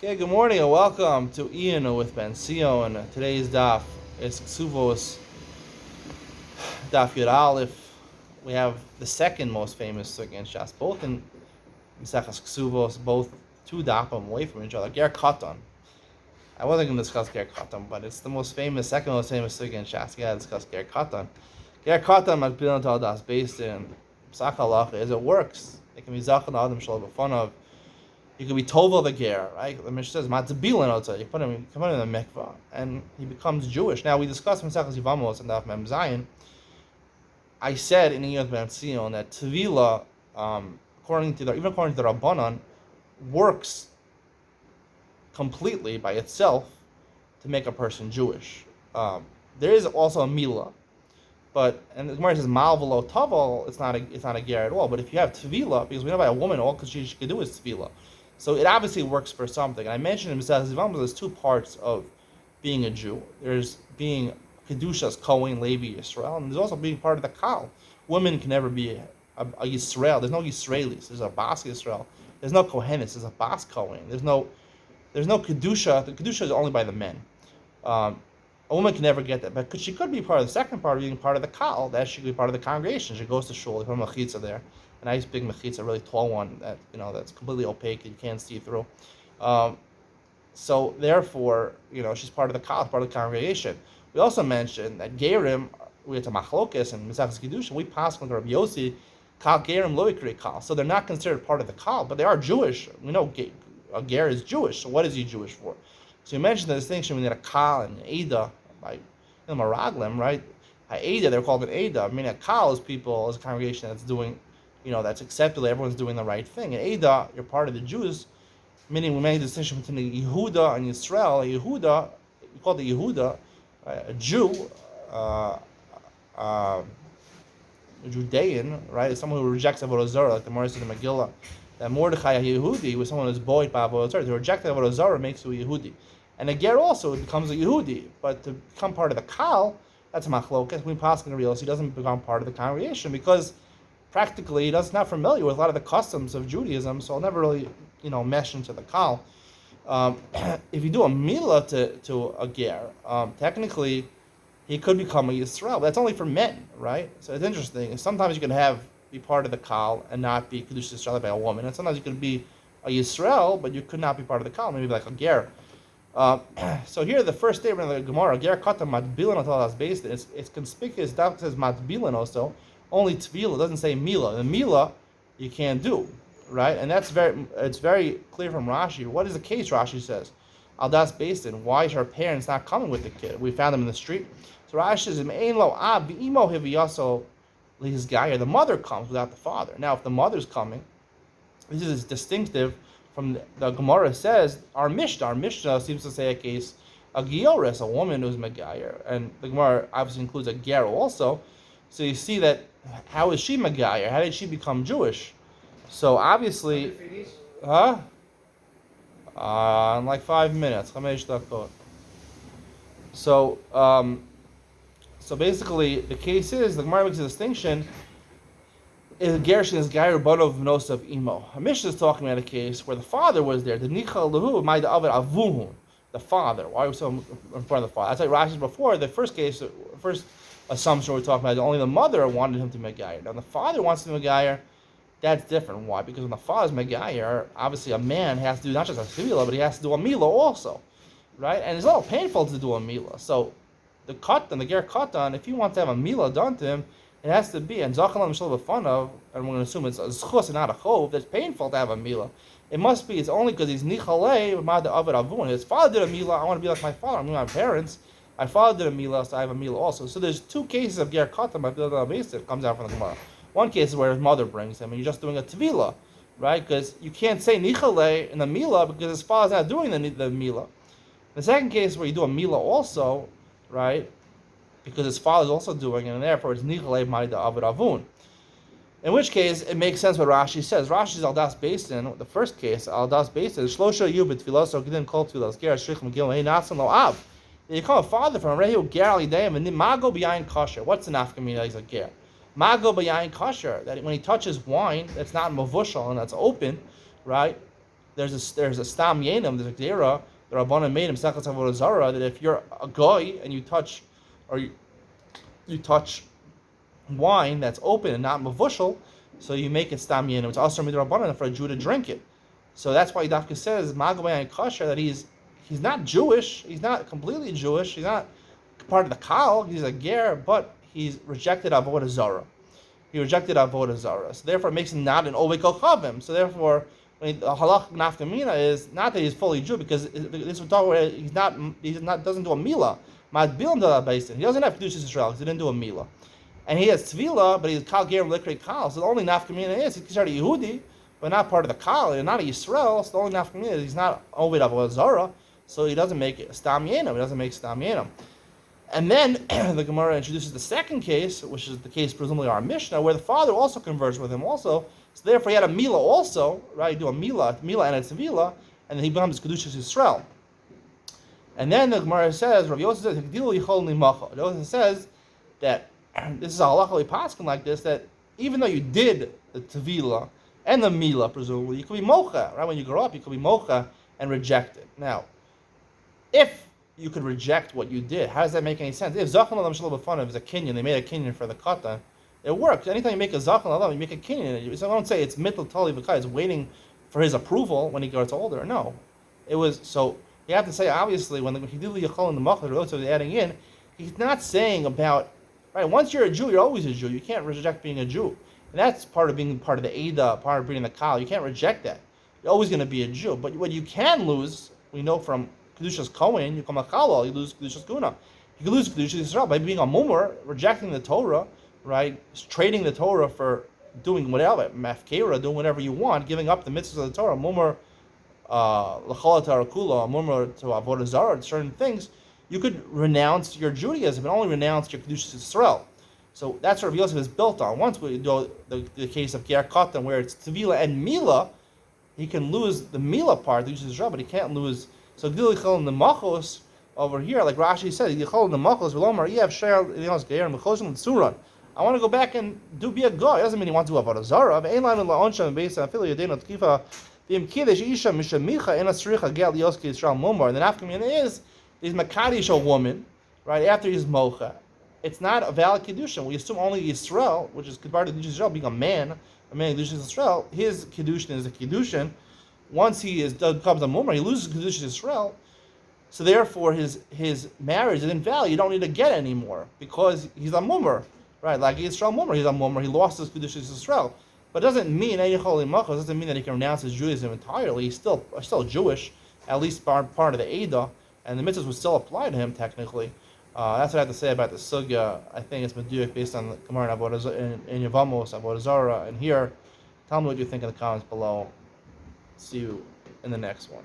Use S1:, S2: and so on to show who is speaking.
S1: Okay, good morning and welcome to Iyun with Benzion. Today's daf is Kesubos, daf Yud Aleph. We have the second most famous sugi in Shas, both in Mesechus Kesubos, both two dafim away from each other. Ger Katan. I wasn't going to discuss Ger Katan, but it's the second most famous sugi in Shas. Yeah, discuss Ger Katan. Ger Katan Matbilan Tal Das based in Psak Halacha is it works. It can be Zachan Adam Shalom B'Fanav. You could be tovel the ger, right? The Mishnah says matzbilin also. You put him in the mikvah, and he becomes Jewish. Now we discussed in Mesechus Yevamos and Daf Mem Zayin. I said in Iyun Benzion that tevila, according to the Rabbanan, works completely by itself to make a person Jewish. There is also a milah, and the Gemara says mal v'lo tavel. It's not a ger at all. But if you have tevila, because we know by a woman, all she could do is tevila. So it obviously works for something. And I mentioned in Mesechus Yevamos there's two parts of being a Jew. There's being Kedushas, Kohen, Levi, Yisrael, and there's also being part of the Kal. Women can never be a Yisrael. There's no Yisraelis. There's a Bas Yisrael. There's no Kohenis. There's a Bas Kohen. There's no Kedusha. The Kedusha is only by the men. A woman can never get that. But she could be part of the second part of being part of the Kal. That she could be part of the congregation. She goes to shul. They put a mechitza there. A nice big mechitza, a really tall one that's completely opaque and you can't see through. So therefore, she's part of the Kal, part of the congregation. We also mentioned that Gerim, we had to Machlokes and Mesechus Kedusha, we pass with Rabbi Yossi, Kal Gerim lo ikri Kal. So they're not considered part of the Kal, but they are Jewish. We know a Ger is Jewish, so what is he Jewish for? So you mentioned the distinction between a Kal and Ada by Maraglim, right? Ada, they're called an Ada. I mean, a Kal is a congregation that's doing, that's accepted, everyone's doing the right thing. And Ada, you're part of the Jews, meaning we made a distinction between Yehuda and Yisrael. A Yehuda, we call it Yehuda, a Jew, a Judean, right? Is someone who rejects Avodah Zarah, like the Morris in the Megillah. That Mordechai, a Yehudi, was someone who's buoyed by Avodah Zarah. To reject Avodah Zarah makes you a Yehudi. And a Ger also becomes a Yehudi, but to become part of the Kal, that's a Machlokes. We pass in the real, so he doesn't become part of the congregation because practically he's not familiar with a lot of the customs of Judaism, so he'll never really, mesh into the Kal. If you do a milah to a ger, technically he could become a Yisrael, but that's only for men, right? So it's interesting. Sometimes you can be part of the Kal and not be Kedush Yisrael by a woman, and sometimes you can be a Yisrael, but you could not be part of the Kal, maybe like a ger. So here the first statement of the Gemara, ger katan matbilan until that's based. It's conspicuous. That says matbilan also. Only tvila, doesn't say mila. The mila you can't do, right? And it's very clear from Rashi. What is the case? Rashi says, al das based in. Why is her parents not coming with the kid? We found them in the street. So Rashi says, ein lo ab v'imo hiviyaso his guy, or the mother comes without the father. Now, if the mother's coming, this is distinctive from the Gemara says our Mishnah seems to say a case a gioris, a woman who's megayer, and the Gemara obviously includes a ger also. So you see that how is she megayer? How did she become Jewish? So obviously, in like 5 minutes. So basically, the case is the Gemara makes a distinction. Is Gershon is Gair Banov Nosav Imo. A Mishnah is talking about a case where the father was there. The Nichal Lahu Maida Avid Avuhun. The father. Why was so in front of the father? That's like Rashi before. The first assumption we're talking about is only the mother wanted him to Megayer. Now the father wants to Megayer. That's different. Why? Because when the father's Megayer, obviously a man has to do not just a Sivila, but he has to do a Mila also. Right? And it's a little painful to do a Mila. So the Ger Katan, if he wants to have a Mila done to him, it has to be, and Zachalam Shal B'Fanav, and we're going to assume it's a Zchus and not a Chov, that's painful to have a Mila. It's only because he's Nichalei, Mad Avid Avun. His father did a Mila, I want to be like my father, I'm my parents. My father did a Mila, so I have a Mila also. So there's two cases of Ger Katan, by the base that comes out from the Gemara. One case is where his mother brings him, and you're just doing a Tvila, right? Because you can't say Nichalei in the Mila because his father's not doing the Mila. The second case where you do a Mila also, right? Because his father's also doing it, and therefore it's Nichalei Maida Avid Avun. In which case, it makes sense what Rashi says. Rashi's Aldas based in the first case, Aldas based in Shlosha Yubit Filoso Gidin Kol Tfilos Ger Shrich Megillah Hey Nasan Lo Av. You call a father from Rehu Ger Alideim and Mago B'Yayin Kosher. What's the nafkamina? He's a Ger. Mago B'Yayin Kosher. That when he touches wine that's not mavushal and that's open, right? there's a stam yenim, there's a gera, the Rabbanan made him Sechas Avodah Zarah, that if you're a goy and you touch wine that's open and not mavushal, so you make it stam yenim. It's also midrabanan for a Jew to drink it. So that's why Dafka says Magomay and Kasher that he's not Jewish, he's not completely Jewish, he's not part of the Kal, he's a ger, but he's rejected Avodah Zarah. He rejected Avodah Zarah. So therefore it makes him not an Ovei Kochavim. So therefore the halach nafkamina is not that he's fully Jew, because this would talk where he doesn't do a milah. He doesn't have Kedushas Israel because he didn't do a milah. And he has tvila, but he's kal ger likrei kal. So the only nafkamina is he's considered a Yehudi, but not part of the kal. He's not a Yisrael. So the only nafkamina is he's not Oved Avodah Zarah. So he doesn't make stam yenim. He doesn't make stam yenim. And then the Gemara introduces the second case, which is the case presumably our Mishnah, where the father also converts with him also. So therefore he had a milah also, right? You do a milah and a tvila, and then he becomes Kedushas Yisrael. And then the Gemara says, Rav Yosef says that this is a halachah paskin like this, that even though you did the tvila and the milah, presumably, you could be mocha, right? When you grow up, you could be mocha and reject it. Now, if you could reject what you did, how does that make any sense? If Zachan Adam Shalom B'Fanav is a kinyan, they made a kinyan for the Katan, it works. Anytime you make a Zachan Adam, you make a kinyan. So I don't say it's mitl tali v'kai, it's waiting for his approval when he gets older. No. It was, so you have to say, obviously, when he did the Yachol and the Machar, so adding in, he's not saying about, right, once you're a Jew, you're always a Jew. You can't reject being a Jew. And that's part of being part of the Eidah, part of being the Kal. You can't reject that. You're always going to be a Jew. But what you can lose, we know from Kedushas Kohen, you become a Kalal, you lose Kedushas Guna. You can lose Kedushas Yisrael by being a Mumar, rejecting the Torah, right? Trading the Torah for doing whatever, Mafkera, doing whatever you want, giving up the mitzvahs of the Torah, Mumar, L'chol Tarakula, Mumar to Avodah Zarah, certain things. You could renounce your Judaism and only renounce your Kedushas Yisrael. So that's what Rav Yosef is built on. Once we do the case of Ger Katan, where it's Tevila and Mila, he can lose the Mila part, the Kedushas Yisrael, but he can't lose. So Gdil Yichol in the Machos over here, like Rashi said, Yichol in the Machos, V'lomar Yev Sheir Yichos Geir and Mechoshim L'Tzuran. I want to go back and be a guy. It doesn't mean he wants to do Avodah Zarah. Ve'ein Laim La'onsha and Beis Afili Yadenu Tkifa V'im Kiddush Isha Mishamicha Ena Tzricha Gel Yoski Yisrael Mumar. And the nafkamina is he's Makadish a woman, right after he's Mocha. It's not a valid Kiddushin. We assume only Yisrael, which is part of the Yisrael, being a man Kiddushin Yisrael, his Kiddushin is a Kiddushin. Once he becomes a Mumar, he loses Kedushas Yisrael. So therefore, his marriage is invalid. You don't need to get anymore because he's a Mumar, right? Like Yisrael Mumar, he's a Mumar. He lost his Kedushas Yisrael, but it doesn't mean doesn't mean that he can renounce his Judaism entirely. He's still Jewish, at least part of the Eidah, and the mitzvahs would still apply to him technically. That's what I have to say about the sugya. I think it's meduyek based on the Gemara in Yevamos, Avodah Zarah, and here. Tell me what you think in the comments below. See you in the next one.